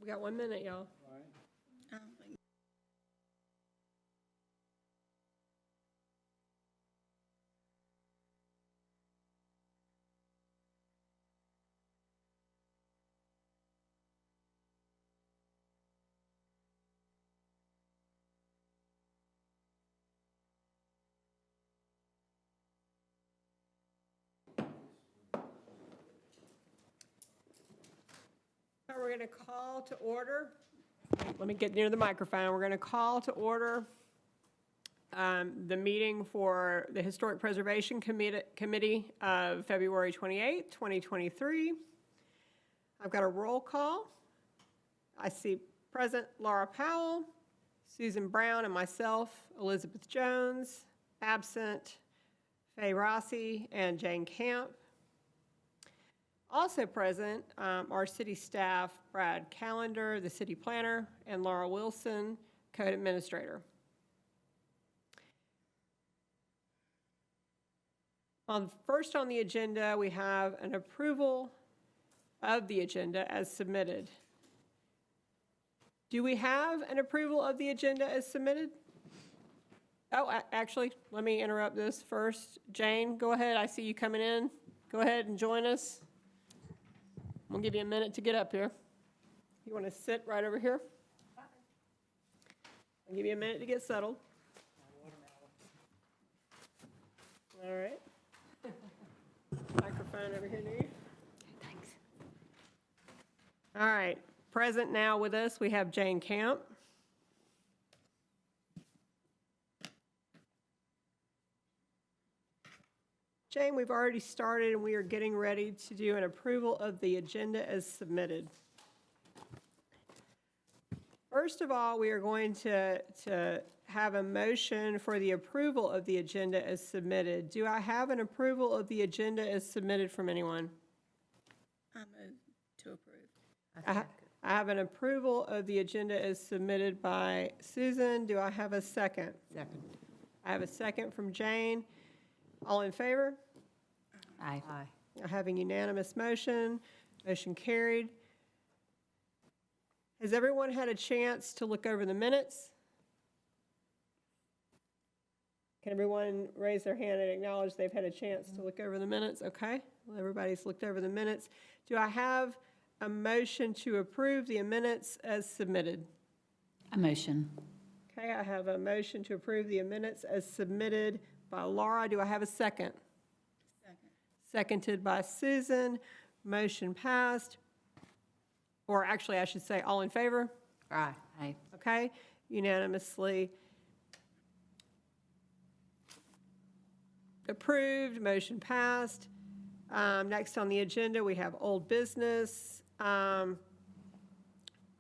We got 1 minute, y'all. I don't think We're going to call to order. Let me get near the microphone. We're going to call to order the meeting for the Historic Preservation Committee of February 28th, 2023. I've got a roll call. I see present Laura Powell, Susan Brown, and myself, Elizabeth Jones, absent Faye Rossi and Jane Camp. Also present are city staff Brad Callender, the city planner, and Laura Wilson, code administrator. First on the agenda, we have an approval of the agenda as submitted. Do we have an approval of the agenda as submitted? Oh, actually, let me interrupt this first. Jane, go ahead. I see you coming in. Go ahead and join us. We'll give you a minute to get up here. You want to sit right over here? I'll give you a minute to get settled. All right. Microphone over here near you. Thanks. All right. Present now with us, we have Jane Camp. Jane, we've already started and we are getting ready to do an approval of the agenda as submitted. First of all, we are going to have a motion for the approval of the agenda as submitted. Do I have an approval of the agenda as submitted from anyone? I move to approve. I have an approval of the agenda as submitted by Susan. Do I have a second? Second. I have a second from Jane. All in favor? Aye. I have a unanimous motion. Motion carried. Has everyone had a chance to look over the minutes? Can everyone raise their hand and acknowledge they've had a chance to look over the minutes? Okay, well, everybody's looked over the minutes. Do I have a motion to approve the minutes as submitted? A motion. Okay, I have a motion to approve the minutes as submitted by Laura. Do I have a second? Second. Seconded by Susan. Motion passed. Or actually, I should say, all in favor? Aye. Aye. Okay, unanimously approved, motion passed. Next on the agenda, we have old business.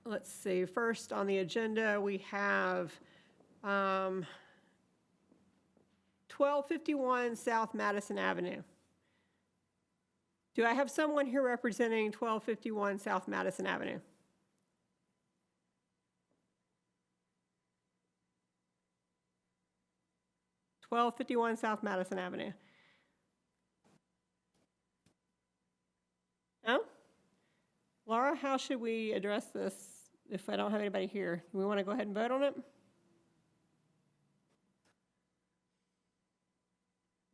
Let's see, first on the agenda, we have 1251 South Madison Avenue. Do I have someone here representing 1251 South Madison Avenue? (1251 South Madison Avenue). No? Laura, how should we address this if I don't have anybody here? Do we want to go ahead and vote on it?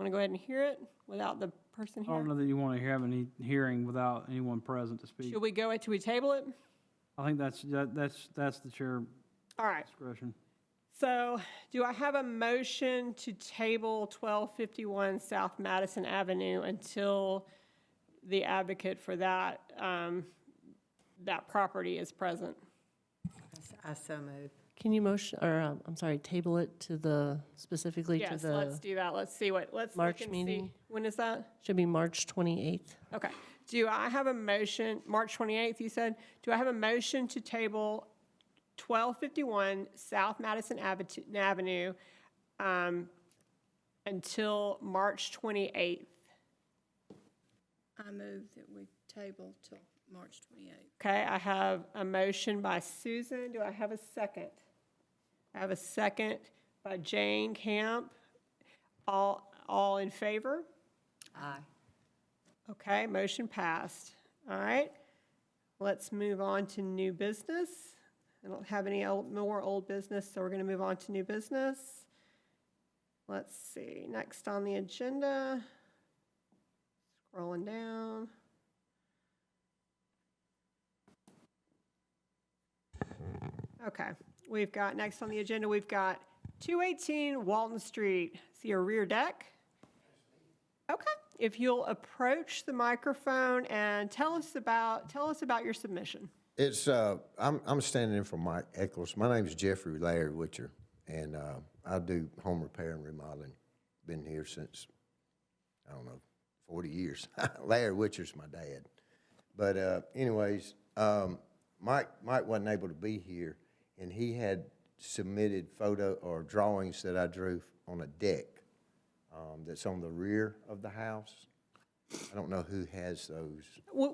Want to go ahead and hear it without the person I don't here? know that you want to have any hearing without anyone present to speak. Should we go till we table it? I think that's the chair All right. discretion. So do I have a motion to table 1251 South Madison Avenue until the advocate for that, that property is present? I so move. Can you motion, or, I'm sorry, table it to the, specifically to Yes, let's the, do that. Let's see what, let's look March and meeting? see. When is that? should be March 28th. Okay. Do I have a motion, March 28th, you said? Do I have a motion to table 1251 South Madison Avenue until March 28th? I move that we table till March 28th. Okay, I have a motion by Susan. Do I have a second? I have a second by Jane Camp. All in favor? Aye. Okay, motion passed. All right. Let's move on to new business. I don't have any more old business, so we're going to move on to new business. Let's see, next on the agenda. Scrolling down. Okay, we've got, next on the agenda, we've got 218 Walton Street. See a rear deck? Okay, if you'll approach the microphone and tell us about your submission. It's I'm standing in for Mike Eckles. My name's Jeffrey Larry Witcher, and I do home repair and remodeling. Been here since, I don't know, 40 years. Larry Witcher's my dad. But anyways, Mike wasn't able to be here, and he had submitted photo or drawings that I drew on a deck that's on the rear of the house. I don't know who has those.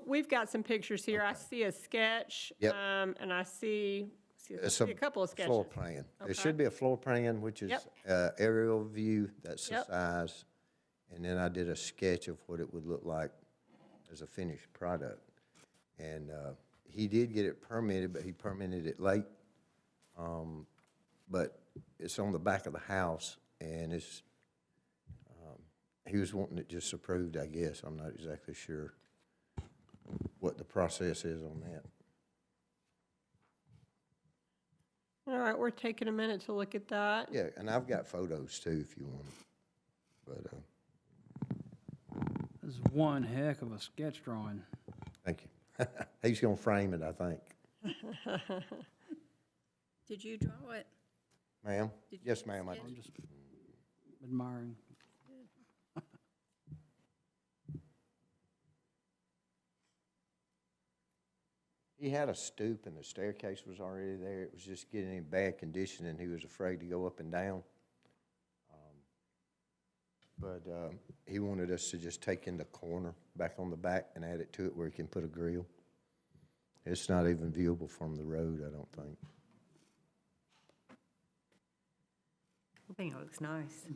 We've got some pictures here. I see a sketch, Yep. and I see It's a couple of sketches. Floor plan. Okay. It should be a floor plan, which is Yep. aerial view, that's the Yep. size. And then I did a sketch of what it would look like as a finished product. And he did get it permitted, but he permitted it late. But it's on the back of the house, and it's, he was wanting it just approved, I guess. I'm not exactly sure what the process is on that. All right, we're taking a minute to look at that. Yeah, and I've got photos too, if you want them. But, This is one heck of a sketch drawing. thank you. He's gonna frame it, I think. Did you draw it? Ma'am? Did you Yes, ma'am. I sketch I'm just admiring. He had a stoop and the staircase was already there. It was just getting in bad condition and he was afraid to go up and down. But he wanted us to just take in the corner back on the back and add it to it where he can put a grill. It's not even viewable from the road, I don't think. I think it looks nice.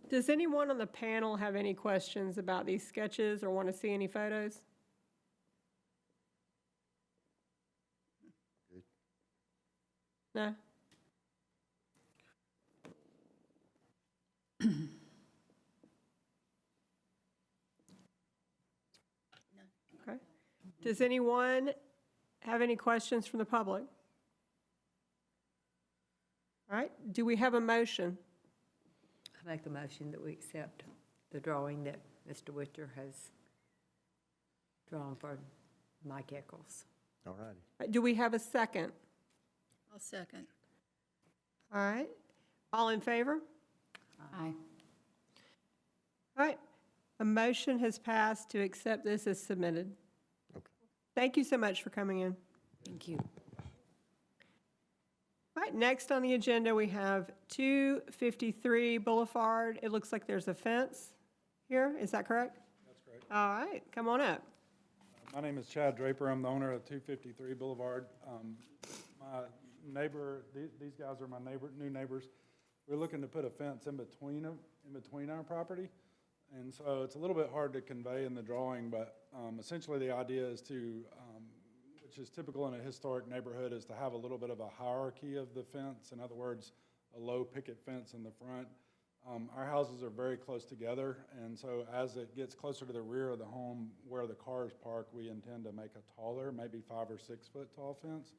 Does anyone on the panel have any questions about these sketches or want to see any photos? Good. No? Okay. Does anyone have any questions from the public? All right, do we have a motion? I make a motion that we accept the drawing that Mr. Witcher has drawn for Mike Eckles. All righty. Do we have a second? I'll second. All right, all in favor? Aye. All right, a motion has passed to accept this as submitted. Okay. Thank you so much for coming in. Thank you. All right, next on the agenda, we have 253 Boulevard. It looks like there's a fence here, is that correct? That's correct. All right, come on up. My name is Chad Draper. I'm the owner of 253 Boulevard. My neighbor, these guys are my new neighbors. We're looking to put a fence in between our property. And so it's a little bit hard to convey in the drawing, but essentially the idea is to, which is typical in a historic neighborhood, is to have a little bit of a hierarchy of the fence. In other words, a low picket fence in the front. Our houses are very close together, and so as it gets closer to the rear of the home where the cars park, we intend to make a taller, maybe 5 or 6 foot tall fence.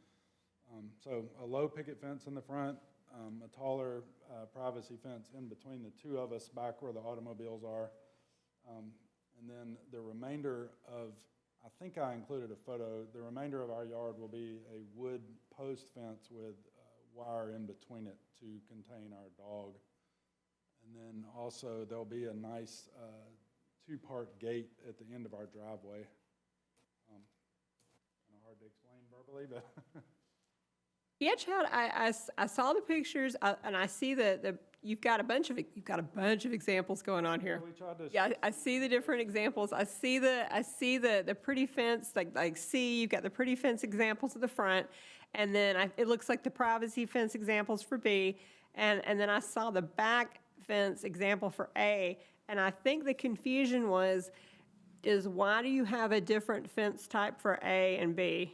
So a low picket fence in the front, a taller privacy fence in between the two of us back where the automobiles are. And then the remainder of, I think I included a photo, the remainder of our yard will be a wood post fence with wire in between it to contain our dog. And then also there'll be a nice 2-part gate at the end of our driveway. Kind of hard to explain verbally, but. Yeah, Chad, I saw the pictures, and I see that you've got a bunch of examples going on here. We tried to. Yeah, I see the different examples. I see the pretty fence, like C, you've got the pretty fence examples at the front, and then it looks like the privacy fence examples for B, and then I saw the back fence example for A, And I think the confusion is why do you have a different fence type for A and B?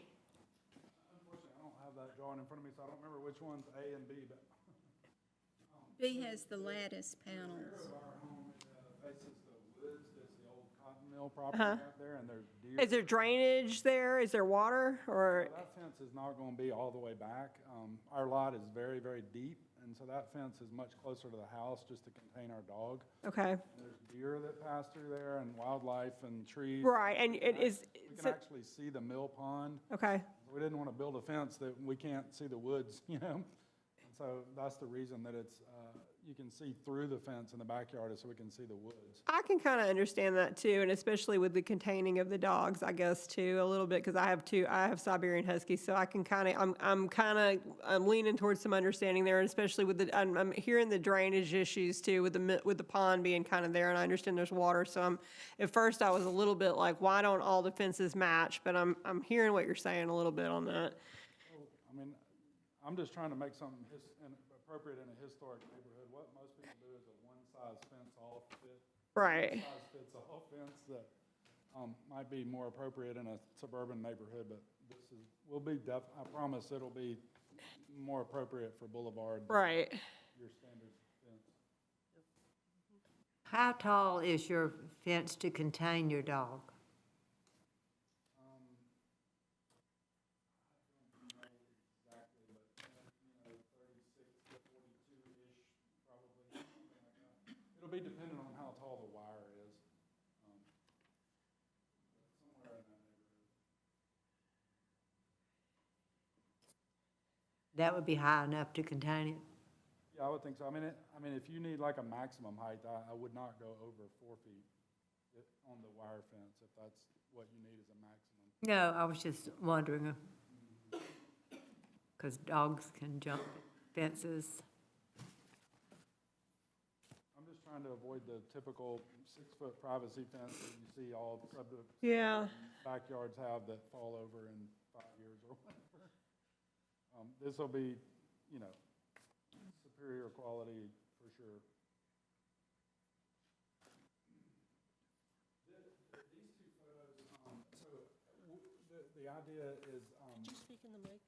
Unfortunately, I don't have that drawing in front of me, so I don't remember which one's A and B, but B has the lattice panels. our home faces the woods, there's the old cotton mill property out there, and there's deer. Is there drainage there? Is there water or? That fence is not gonna be all the way back. Our lot is very, very deep, and so that fence is much closer to the house just to contain our dog. Okay, There's deer that pass through there and wildlife and trees. right, and it is, We can actually see the mill pond. okay, We didn't want to build a fence that we can't see the woods, you know? And so that's the reason that it's, you can see through the fence in the backyard is so we can see the woods. I can kind of understand that too, and especially with the containing of the dogs, I guess, too, a little bit, because I have Siberian Huskies, so I can kind of, I'm leaning towards some understanding there, and especially with I'm hearing the drainage issues too, with the pond being kind of there, and I understand there's water, so at first I was a little bit like, why don't all the fences match? But I'm hearing what you're saying a little bit on that. I mean, I'm just trying to make something appropriate in a historic neighborhood. What most people do is a one-size fence all fit. Right. One-size fits all fence that might be more appropriate in a suburban neighborhood, but this I promise it'll be more appropriate for Boulevard. than Right. Your standard fence. How tall is your fence to contain your dog? It'll be dependent on how tall the wire is. Somewhere in that neighborhood. That would be high enough to contain it? Yeah, I would think so. I mean, if you need like a maximum height, I would not go over 4 feet on the wire fence, if that's what you need as a maximum. No, I was just wondering, because dogs can jump fences. I'm just trying to avoid the typical 6-foot privacy fence that you see all Yeah. backyards have that fall over in 5 years or whatever. This will be, you know, superior quality for sure. These two photos, so the idea is, Did you speak in the mic?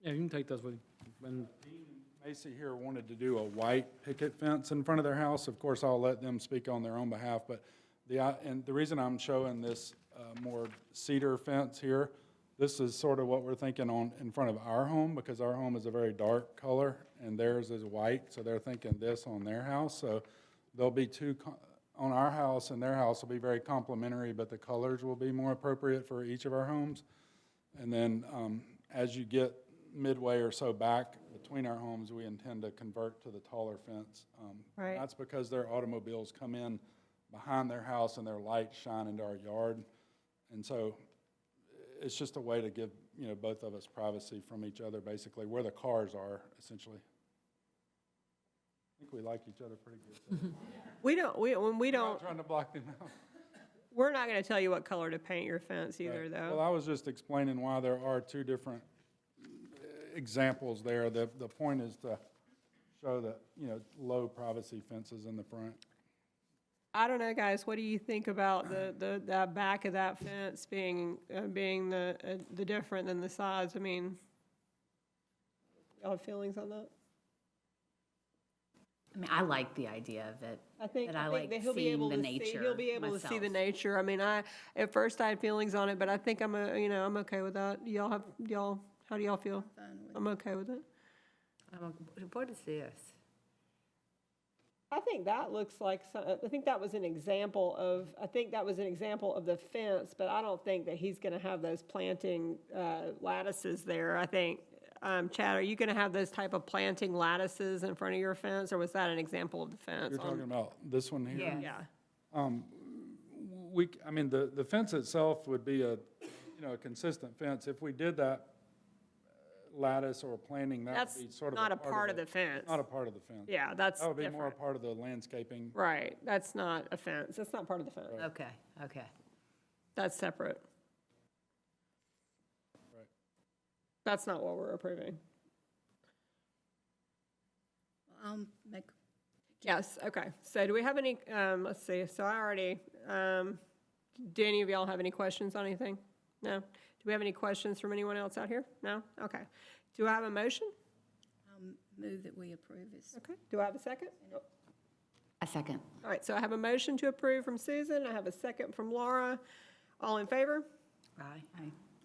Yeah, you can take those with you. And Dean and Macy here wanted to do a white picket fence in front of their house. Of course, I'll let them speak on their own behalf, but and the reason I'm showing this more cedar fence here, this is sort of what we're thinking on in front of our home, because our home is a very dark color and theirs is white, so they're thinking this on their house. So there'll be on our house, and their house will be very complementary, but the colors will be more appropriate for each of our homes. And then as you get midway or so back between our homes, we intend to convert to the taller fence. Right. That's because their automobiles come in behind their house and their lights shine into our yard. And so it's just a way to give, you know, both of us privacy from each other, basically, where the cars are, essentially. I think we like each other pretty good. So When we I'm don't, not trying to block them out. we're not going to tell you what color to paint your fence either, Right. though. Well, I was just explaining why there are two different examples there. The point is to show that, you know, low privacy fences in the front. I don't know, guys, what do you think about the back of that fence being the different than the sides? I mean, y'all have feelings on that? I mean, I like the idea of it. I think But I like that he'll be seeing able the to see, nature he'll be able to see the myself. nature. I mean, at first I had feelings on it, but I think I'm okay with that. How do y'all feel? Fine with I'm okay with it. What is this? I think that looks like, I think that was an example of the fence, but I don't think that he's gonna have those planting lattices there. I think, Chad, are you gonna have those type of planting lattices in front of your fence, or was that an example of the fence? You're talking about this one here? Yeah. Yeah, I mean, the fence itself would be a consistent fence. If we did that lattice or planting, that that's would be sort of not a part of the fence. Not a part of the fence. Yeah, that's That would be more a different. part of the landscaping. Right, that's not a fence, that's not part of the fence. Okay, okay. That's separate. Right. That's not what we're approving. I'll make, Yes, okay. So do we have any, let's see, so I already, do any of y'all have any questions on anything? No? Do we have any questions from anyone else out here? No? Okay. Do I have a motion? I'll move that we approve this. Okay. Do I have a second? A second. All right, so I have a motion to approve from Susan. I have a second from Laura. All in favor? Aye.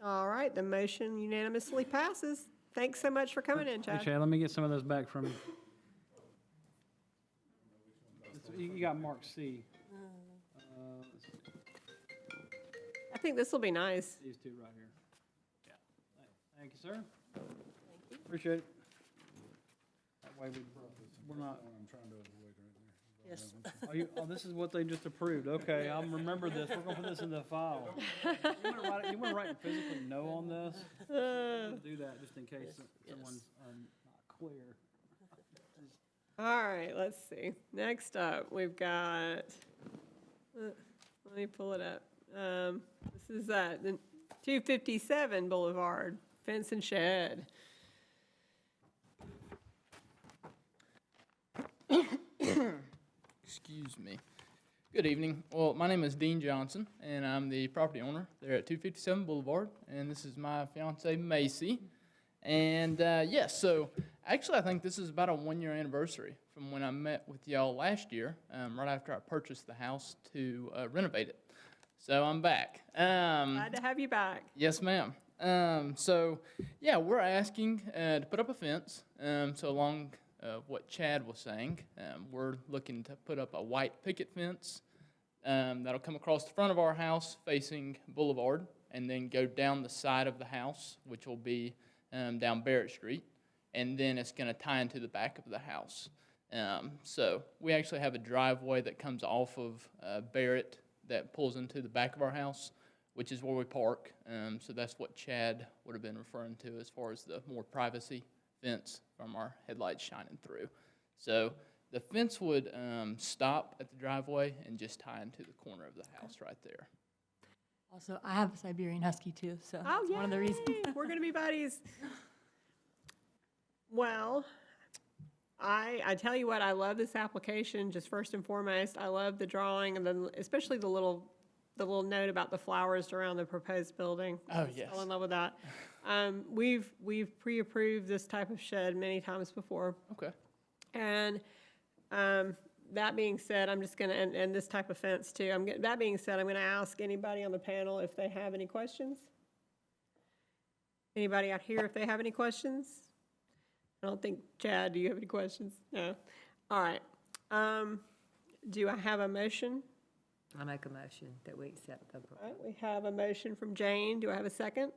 All right, the motion unanimously passes. Thanks so much for coming in, Hey, Chad. Chad, let me get some of those back from you. You got Mark C. Let's see, I think this will be nice. these two right here. Yeah. Thank you, sir. Appreciate it. That way we're not. I'm trying to avoid right there. Yes. Oh, this is what they just approved. Okay, I'll remember this. We're gonna put this in the file. You wanna write physically no on this? Do that just in case someone's not clear. All right, let's see. Next up, we've got, let me pull it up. This is the 257 Boulevard, fence and shed. Excuse me. Good evening. Well, my name is Dean Johnson, and I'm the property owner there at 257 Boulevard, and this is my fiancee Macy. And yes, so actually I think this is about a 1-year anniversary from when I met with y'all last year, right after I purchased the house to renovate it. So I'm back. Glad to have you back. Yes, ma'am. So yeah, we're asking to put up a fence. So along what Chad was saying, we're looking to put up a white picket fence that'll come across the front of our house facing Boulevard and then go down the side of the house, which will be down Barrett Street, and then it's going to tie into the back of the house. So we actually have a driveway that comes off of Barrett that pulls into the back of our house, which is where we park. So that's what Chad would have been referring to as far as the more privacy fence from our headlights shining through. So the fence would stop at the driveway and just tie into the corner of the house right there. Also, I have a Siberian Husky too, so Oh, that's one of the reasons. yay, we're gonna be buddies. Well, I tell you what, I love this application, just first and foremost. I love the drawing and then especially the little note about the flowers around the proposed building. Oh, I'm yes. still in love with that. We've pre-approved this type of shed many times before. Okay. And that being said, I'm just gonna, and this type of fence too, that being said, I'm gonna ask anybody on the panel if they have any questions. Anybody out here if they have any questions? I don't think, Chad, do you have any questions? No. All right. Do I have a motion? I make a motion that we accept the All right, we have a motion from Jane. Do I have a second?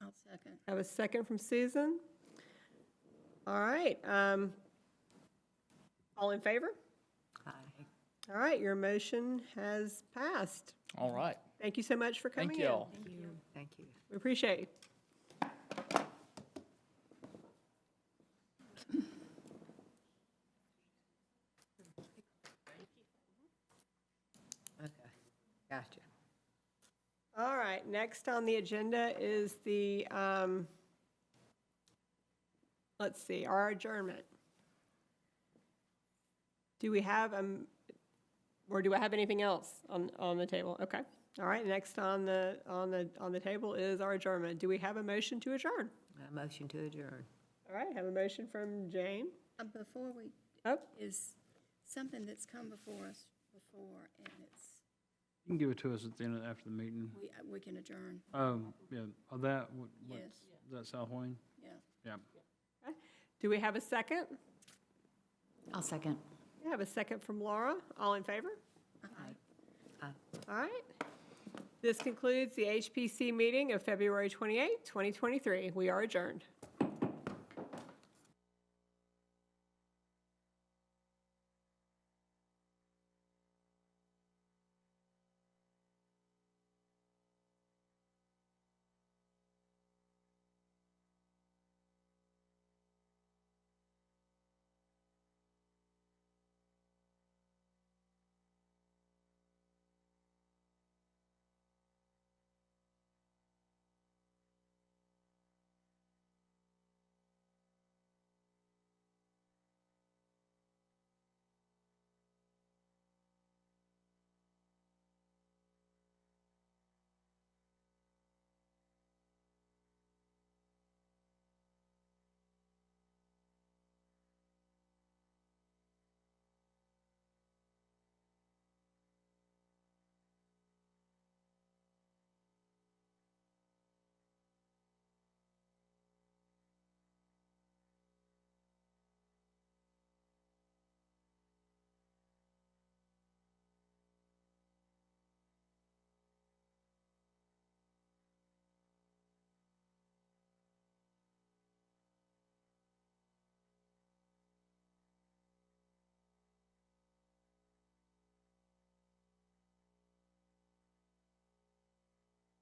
I'll second. I have a second from Susan. All right. All in favor? Aye. All right, your motion has passed. All right. Thank you so much for coming Thank in. y'all. Thank you. We appreciate you. Okay, gotcha. All right, next on the agenda is the, let's see, our adjournment. Do we have, or do I have anything else on the table? Okay. All right, next on the table is our adjournment. Do we have a motion to adjourn? A motion to adjourn. All right, have a motion from Jane. Before we, Oh, is something that's come before us before, and it's, You can give it to us at the end after the meeting. we can adjourn, Yeah, that, yes, is that South Wayne? yeah. Yeah. do we have a second? I'll second. We have a second from Laura. All in favor? Aye. All right. This concludes the HPC meeting of February 28, 2023. We are adjourned.